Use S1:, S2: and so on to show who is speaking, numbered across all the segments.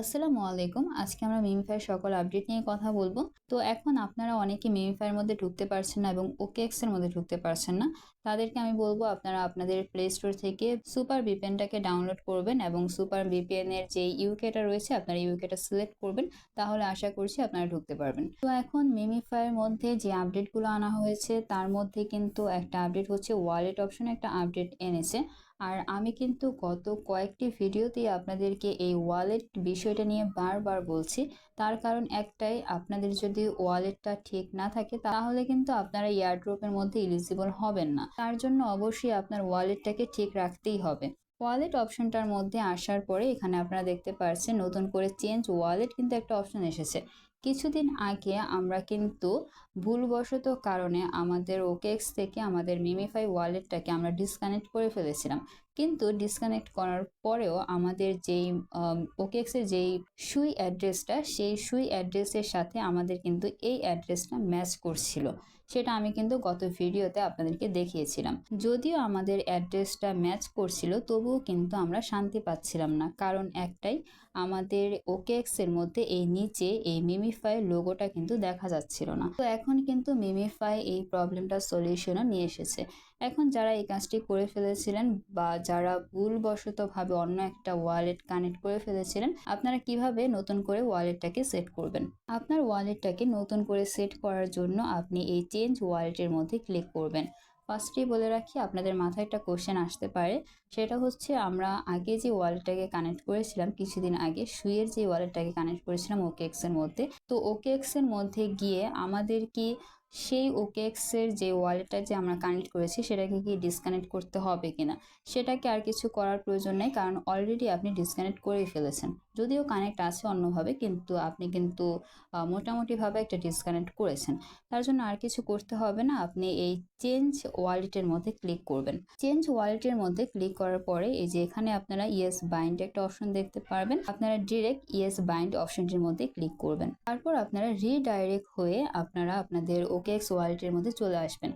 S1: আসসালামু আলাইকুম। আজকে আমরা মিমিফাই সকল আপডেট নিয়ে কথা বলবো। তো এখন আপনারা অনেকে মিমিফাইয়ের মধ্যে ঢুকতে পারছেন না এবং ওকেএক্স এর মধ্যে ঢুকতে পারছেন না। তাদেরকে আমি বলবো আপনারা আপনাদের প্লে স্টোর থেকে সুপার ভিপিএনটাকে ডাউনলোড করবেন এবং সুপার ভিপিএন এর যে ইউকেটা রয়েছে আপনারা ইউকেটা সিলেক্ট করবেন, তাহলে আশা করছি আপনারা ঢুকতে পারবেন। তো এখন মিমিফাইয়ের মধ্যে যে আপডেটগুলো আনা হয়েছে তার মধ্যে কিন্তু একটা আপডেট হচ্ছে ওয়ালেট অপশনে একটা আপডেট এনেছে। আর আমি কিন্তু গত কয়েকটি ভিডিওতেই আপনাদেরকে এই ওয়ালেট বিষয়টা নিয়ে বারবার বলছি। তার কারণ একটাই, আপনাদের যদি ওয়ালেটটা ঠিক না থাকে তাহলে কিন্তু আপনারা এয়ারড্রপের মধ্যে এলিজিবল হবেন না। তার জন্য অবশ্যই আপনার ওয়ালেটটাকে ঠিক রাখতেই হবে। ওয়ালেট অপশনটার মধ্যে আসার পরে এখানে আপনারা দেখতে পাচ্ছেন নতুন করে চেঞ্জ ওয়ালেট কিন্তু একটা অপশন এসেছে। কিছুদিন আগে আমরা কিন্তু ভুলবশত কারণে আমাদের ওকেএক্স থেকে আমাদের মিমিফাই ওয়ালেটটাকে আমরা ডিসকানেক্ট করে ফেলেছিলাম। কিন্তু ডিসকানেক্ট করার পরেও আমাদের যেই ওকেএক্স এর যেই সুই অ্যাড্রেসটা, সেই সুই অ্যাড্রেসের সাথে আমাদের কিন্তু এই অ্যাড্রেসটা ম্যাচ করছিল। সেটা আমি কিন্তু গত ভিডিওতে আপনাদেরকে দেখিয়েছিলাম। যদিও আমাদের অ্যাড্রেসটা ম্যাচ করছিল তবুও কিন্তু আমরা শান্তি পাচ্ছিলাম না, কারণ একটাই, আমাদের ওকেএক্স এর মধ্যে এই নিচে এই মিমিফাই লোগোটা কিন্তু দেখা যাচ্ছিল না। তো এখন কিন্তু মিমিফাই এই প্রবলেমটা সলিউশনও নিয়ে এসেছে। এখন যারা এই কাজটি করে ফেলেছিলেন বা যারা ভুলবশতভাবে অন্য একটা ওয়ালেট কানেক্ট করে ফেলেছিলেন, আপনারা কিভাবে নতুন করে ওয়ালেটটাকে সেট করবেন। আপনার ওয়ালেটটাকে নতুন করে সেট করার জন্য আপনি এই চেঞ্জ ওয়ালেটের মধ্যে ক্লিক করবেন। ফার্স্টেই বলে রাখি, আপনাদের মাথায় একটা কোশ্চেন আসতে পারে, সেটা হচ্ছে আমরা আগে যে ওয়ালেটটাকে কানেক্ট করেছিলাম কিছুদিন আগে, সুইয়ের যে ওয়ালেটটাকে কানেক্ট করেছিলাম ওকেএক্স এর মধ্যে, তো ওকেএক্স এর মধ্যে গিয়ে আমাদের কি সেই ওকেএক্স এর যে ওয়ালেটটা যে আমরা কানেক্ট করেছি সেটাকে কি ডিসকানেক্ট করতে হবে কিনা। সেটাকে আর কিছু করার প্রয়োজন নেই, কারণ অলরেডি আপনি ডিসকানেক্ট করেই ফেলেছেন। যদিও কানেক্ট আছে অন্যভাবে, কিন্তু আপনি কিন্তু মোটামুটিভাবে একটা ডিসকানেক্ট করেছেন। তার জন্য আর কিছু করতে হবে না, আপনি এই চেঞ্জ ওয়ালেটের মধ্যে ক্লিক করবেন। চেঞ্জ ওয়ালেটের মধ্যে ক্লিক করার পরে এই যে এখানে আপনারা ইয়েস বাইন্ড একটা অপশন দেখতে পারবেন, আপনারা ডিরেক্ট ইয়েস বাইন্ড অপশনটির মধ্যে ক্লিক করবেন। তারপর আপনারা রিডাইরেক্ট হয়ে আপনারা আপনাদের ওকেএক্স ওয়ালেটের মধ্যে চলে আসবেন।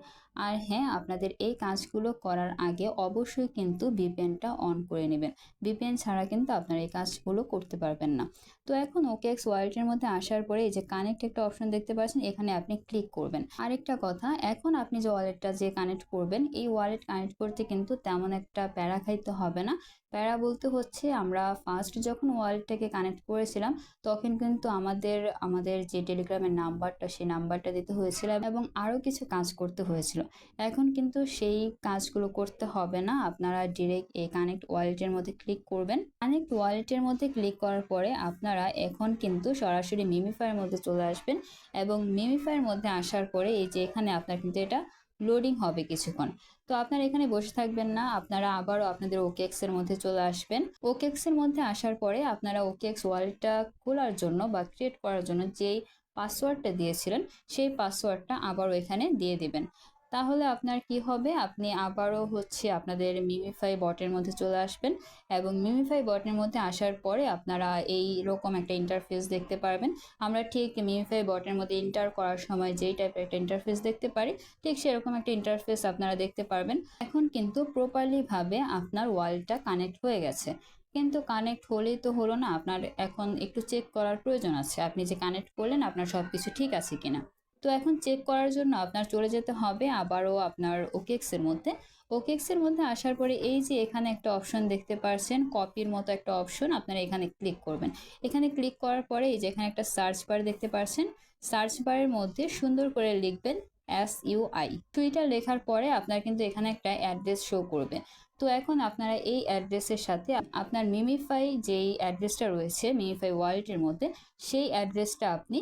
S1: আর হ্যাঁ, আপনাদের এই কাজগুলো করার আগে অবশ্যই কিন্তু ভিপিএনটা অন করে নেবেন। ভিপিএন ছাড়া কিন্তু আপনারা এই কাজগুলো করতে পারবেন না। তো এখন ওকেএক্স ওয়ালেটের মধ্যে আসার পরে এই যে কানেক্ট একটা অপশন দেখতে পাচ্ছেন, এখানে আপনি ক্লিক করবেন। আরেকটা কথা, এখন আপনি যে ওয়ালেটটা যে কানেক্ট করবেন, এই ওয়ালেট কানেক্ট করতে কিন্তু তেমন একটা প্যারা খাইতে হবে না। প্যারা বলতে হচ্ছে, আমরা ফার্স্ট যখন ওয়ালেটটাকে কানেক্ট করেছিলাম তখন কিন্তু আমাদের যে টেলিগ্রামের নাম্বারটা, সেই নাম্বারটা দিতে হয়েছিল এবং আরও কিছু কাজ করতে হয়েছিল। এখন কিন্তু সেই কাজগুলো করতে হবে না, আপনারা ডিরেক্ট এই কানেক্ট ওয়ালেটের মধ্যে ক্লিক করবেন। কানেক্ট ওয়ালেটের মধ্যে ক্লিক করার পরে আপনারা এখন কিন্তু সরাসরি মিমিফাইয়ের মধ্যে চলে আসবেন এবং মিমিফাইয়ের মধ্যে আসার পরে এই যে এখানে আপনার কিন্তু এটা লোডিং হবে কিছুক্ষণ। তো আপনারা এখানে বসে থাকবেন না, আপনারা আবারও আপনাদের ওকেএক্স এর মধ্যে চলে আসবেন। ওকেএক্স এর মধ্যে আসার পরে আপনারা ওকেএক্স ওয়ালেটটা খোলার জন্য বা ক্রিয়েট করার জন্য যেই পাসওয়ার্ডটা দিয়েছিলেন সেই পাসওয়ার্ডটা আবারও এখানে দিয়ে দিবেন। তাহলে আপনার কি হবে, আপনি আবারও হচ্ছে আপনাদের মিমিফাই বটের মধ্যে চলে আসবেন এবং মিমিফাই বটের মধ্যে আসার পরে আপনারা এই রকম একটা ইন্টারফেস দেখতে পারবেন। আমরা ঠিক মিমিফাই বটের মধ্যে এন্টার করার সময় যেই টাইপের একটা ইন্টারফেস দেখতে পারি, ঠিক সেরকম একটা ইন্টারফেস আপনারা দেখতে পারবেন। এখন কিন্তু প্রপারলি ভাবে আপনার ওয়ালেটটা কানেক্ট হয়ে গেছে। কিন্তু কানেক্ট হলেই তো হলো না, আপনার এখন একটু চেক করার প্রয়োজন আছে আপনি যে কানেক্ট করলেন আপনার সবকিছু ঠিক আছে কিনা। তো এখন চেক করার জন্য আপনার চলে যেতে হবে আবারও আপনার ওকেএক্স এর মধ্যে। ওকেএক্স এর মধ্যে আসার পরে এই যে এখানে একটা অপশন দেখতে পাচ্ছেন, কপির মতো একটা অপশন, আপনারা এখানে ক্লিক করবেন। এখানে ক্লিক করার পরে এই যে এখানে একটা সার্চ বার দেখতে পাচ্ছেন, সার্চ বারের মধ্যে সুন্দর করে লিখবেন SUI। সুইটা লেখার পরে আপনার কিন্তু এখানে একটা অ্যাড্রেস শো করবে। তো এখন আপনারা এই অ্যাড্রেসের সাথে আপনার মিমিফাই যেই অ্যাড্রেসটা রয়েছে মিমিফাই ওয়ালেটের মধ্যে, সেই অ্যাড্রেসটা আপনি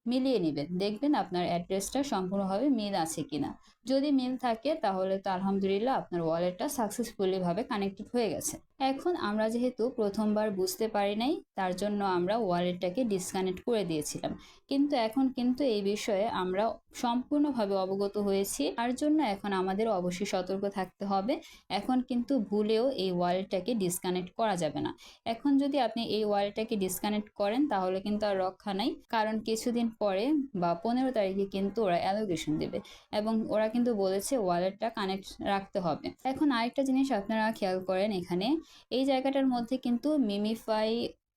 S1: মিলিয়ে নেবেন, দেখবেন আপনার অ্যাড্রেসটা সম্পূর্ণভাবে মিল আছে কিনা। যদি মিল থাকে তাহলে তো আলহামদুলিল্লাহ আপনার ওয়ালেটটা সাকসেসফুলি ভাবে কানেক্টেড হয়ে গেছে। এখন আমরা যেহেতু প্রথমবার বুঝতে পারি নাই, তার জন্য আমরা ওয়ালেটটাকে ডিসকানেক্ট করে দিয়েছিলাম। কিন্তু এখন কিন্তু এই বিষয়ে আমরা সম্পূর্ণভাবে অবগত হয়েছি, তার জন্য এখন আমাদের অবশ্যই সতর্ক থাকতে হবে। এখন কিন্তু ভুলেও এই ওয়ালেটটাকে ডিসকানেক্ট করা যাবে না। এখন যদি আপনি এই ওয়ালেটটাকে ডিসকানেক্ট করেন তাহলে কিন্তু আর রক্ষা নাই, কারণ কিছুদিন পরে বা 15 তারিখে কিন্তু ওরা অ্যালোকেশন দেবে এবং ওরা কিন্তু বলেছে ওয়ালেটটা কানেক্ট রাখতে হবে। এখন আরেকটা জিনিস আপনারা খেয়াল করেন, এখানে এই জায়গাটার মধ্যে কিন্তু মিমিফাই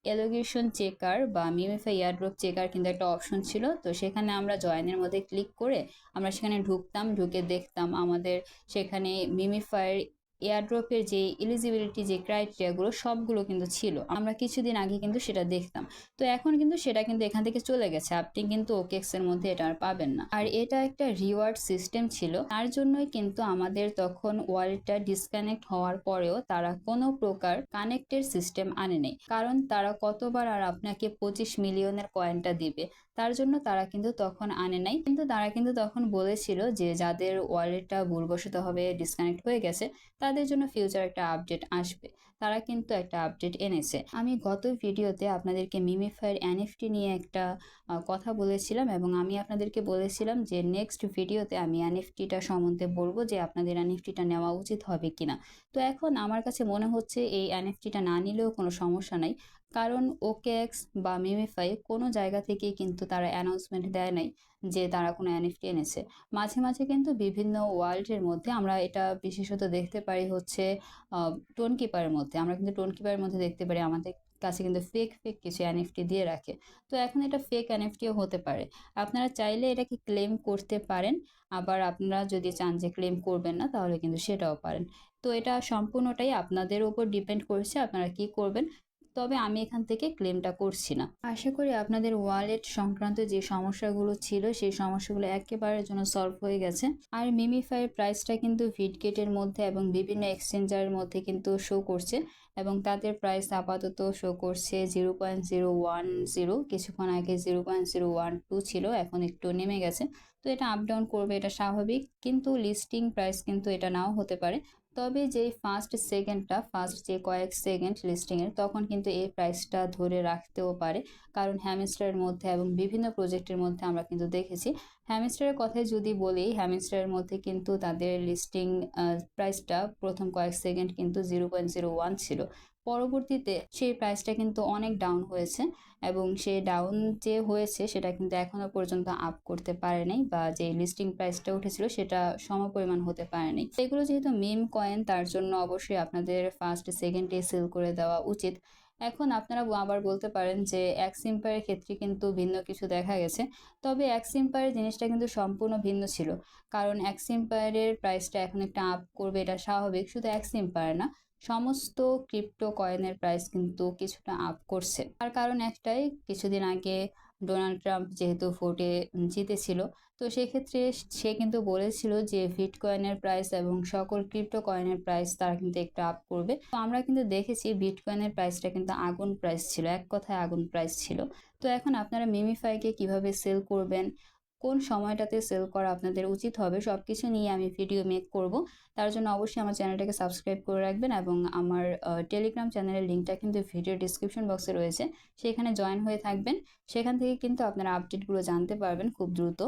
S1: এলোকেশন চেকার বা মিমিফাই এয়ারড্রপ চেকার কিন্তু একটা অপশন ছিল। তো সেখানে আমরা জয়েনের মধ্যে ক্লিক করে আমরা সেখানে ঢুকতাম, ঢুকে দেখতাম আমাদের সেখানে মিমিফাইয়ের এয়ারড্রপের যে এলিজিবিলিটি যে ক্রাইটেরিয়াগুলো সবগুলো কিন্তু ছিল। আমরা কিছুদিন আগে কিন্তু সেটা দেখতাম। তো এখন কিন্তু সেটা কিন্তু এখান থেকে চলে গেছে, আপনি কিন্তু ওকেএক্স এর মধ্যে এটা আর পাবেন না। আর এটা একটা রিওয়ার্ড সিস্টেম ছিল, তার জন্যই কিন্তু আমাদের তখন ওয়ালেটটা ডিসকানেক্ট হওয়ার পরেও তারা কোনো প্রকার কানেক্টের সিস্টেম আনেনি, কারণ তারা কতবার আর আপনাকে 25 মিলিয়নের কয়েনটা দিবে, তার জন্য তারা কিন্তু তখন আনে নাই। কিন্তু তারা কিন্তু তখন বলেছিল যে যাদের ওয়ালেটটা ভুলবশতভাবে ডিসকানেক্ট হয়ে গেছে তাদের জন্য ফিউচার একটা আপডেট আসবে। তারা কিন্তু একটা আপডেট এনেছে। আমি গত ভিডিওতে আপনাদেরকে মিমিফাইয়ের এনএফটি নিয়ে একটা কথা বলেছিলাম এবং আমি আপনাদেরকে বলেছিলাম যে নেক্সট ভিডিওতে আমি এনএফটিটা সম্বন্ধে বলবো যে আপনাদের এনএফটিটা নেওয়া উচিত হবে কিনা। তো এখন আমার কাছে মনে হচ্ছে এই এনএফটিটা না নিলেও কোনো সমস্যা নাই, কারণ ওকেএক্স বা মিমিফাই কোনো জায়গা থেকেই কিন্তু তারা অ্যানাউন্সমেন্ট দেয় নাই যে তারা কোনো এনএফটি এনেছে। মাঝে মাঝে কিন্তু বিভিন্ন ওয়ার্ল্ডের মধ্যে আমরা এটা বিশেষত দেখতে পারি হচ্ছে টোন কিপারের মধ্যে, আমরা কিন্তু টোন কিপারের মধ্যে দেখতে পারি আমাদের কাছে কিন্তু ফেক ফেক কিছু এনএফটি দিয়ে রাখে। তো এখন এটা ফেক এনএফটিও হতে পারে, আপনারা চাইলে এটাকে ক্লেম করতে পারেন, আবার আপনারা যদি চান যে ক্লেম করবেন না তাহলে কিন্তু সেটাও পারেন। তো এটা সম্পূর্ণটাই আপনাদের উপর ডিপেন্ড করছে আপনারা কি করবেন। তবে আমি এখান থেকে ক্লেমটা করছি না। আশা করি আপনাদের ওয়ালেট সংক্রান্ত যে সমস্যাগুলো ছিল সেই সমস্যাগুলো একেবারের জন্য সলভ হয়ে গেছে। আর মিমিফাইয়ের প্রাইসটা কিন্তু ভিটগেটের মধ্যে এবং বিভিন্ন এক্সচেঞ্জারের মধ্যে কিন্তু শো করছে এবং তাদের প্রাইস আপাতত শো করছে 0.010, কিছুক্ষণ আগে 0.012 ছিল, এখন একটু নেমে গেছে। তো এটা আপ ডাউন করবে, এটা স্বাভাবিক, কিন্তু লিস্টিং প্রাইস কিন্তু এটা নাও হতে পারে। তবে যেই ফার্স্ট যে কয়েক সেকেন্ড লিস্টিংয়ের তখন কিন্তু এই প্রাইসটা ধরে রাখতেও পারে, কারণ হ্যামস্টারের মধ্যে এবং বিভিন্ন প্রজেক্টের মধ্যে আমরা কিন্তু দেখেছি। হ্যামস্টারের কথাই যদি বলি, হ্যামস্টারের মধ্যে কিন্তু তাদের লিস্টিং প্রাইসটা প্রথম কয়েক সেকেন্ড কিন্তু 0.01 ছিল, পরবর্তীতে সেই প্রাইসটা কিন্তু অনেক ডাউন হয়েছে এবং সেই ডাউন যে হয়েছে সেটা কিন্তু এখনো পর্যন্ত আপ করতে পারে নাই, বা যে লিস্টিং প্রাইসটা উঠেছিল সেটা সমপরিমাণ হতে পারেনি। এগুলো যেহেতু মিম কয়েন, তার জন্য অবশ্যই আপনাদের ফার্স্ট সেকেন্ডে সেল করে দেওয়া উচিত। এখন আপনারা আবার বলতে পারেন যে এক্সিম্পায়ারের ক্ষেত্রে কিন্তু ভিন্ন কিছু দেখা গেছে, তবে এক্সিম্পায়ারের জিনিসটা কিন্তু সম্পূর্ণ ভিন্ন ছিল, কারণ এক্সিম্পায়ারের প্রাইসটা এখন একটা আপ করবে এটা স্বাভাবিক। শুধু এক্সিম্পায়ার না, সমস্ত ক্রিপ্টো কয়েনের প্রাইস কিন্তু কিছুটা আপ করছে। তার কারণ একটাই, কিছুদিন আগে ডোনাল্ড ট্রাম্প যেহেতু ভোটে জিতেছিল, তো সেক্ষেত্রে সে কিন্তু বলেছিল যে বিটকয়েনের প্রাইস এবং সকল ক্রিপ্টো কয়েনের প্রাইস তারা কিন্তু একটু আপ করবে। তো আমরা কিন্তু দেখেছি বিটকয়েনের প্রাইসটা কিন্তু আগুন প্রাইস ছিল, এক কথায় আগুন প্রাইস ছিল। তো এখন আপনারা মিমিফাইকে কিভাবে সেল করবেন, কোন সময়টাতে সেল করা আপনাদের উচিত হবে, সবকিছু নিয়ে আমি ভিডিও মেক করব। তার জন্য অবশ্যই আমার চ্যানেলটাকে সাবস্ক্রাইব করে রাখবেন এবং আমার টেলিগ্রাম চ্যানেলের লিঙ্কটা কিন্তু ভিডিও ডিসক্রিপশন বক্সে রয়েছে, সেখানে জয়েন হয়ে থাকবেন। সেখান থেকে কিন্তু আপনারা আপডেটগুলো জানতে পারবেন খুব দ্রুত।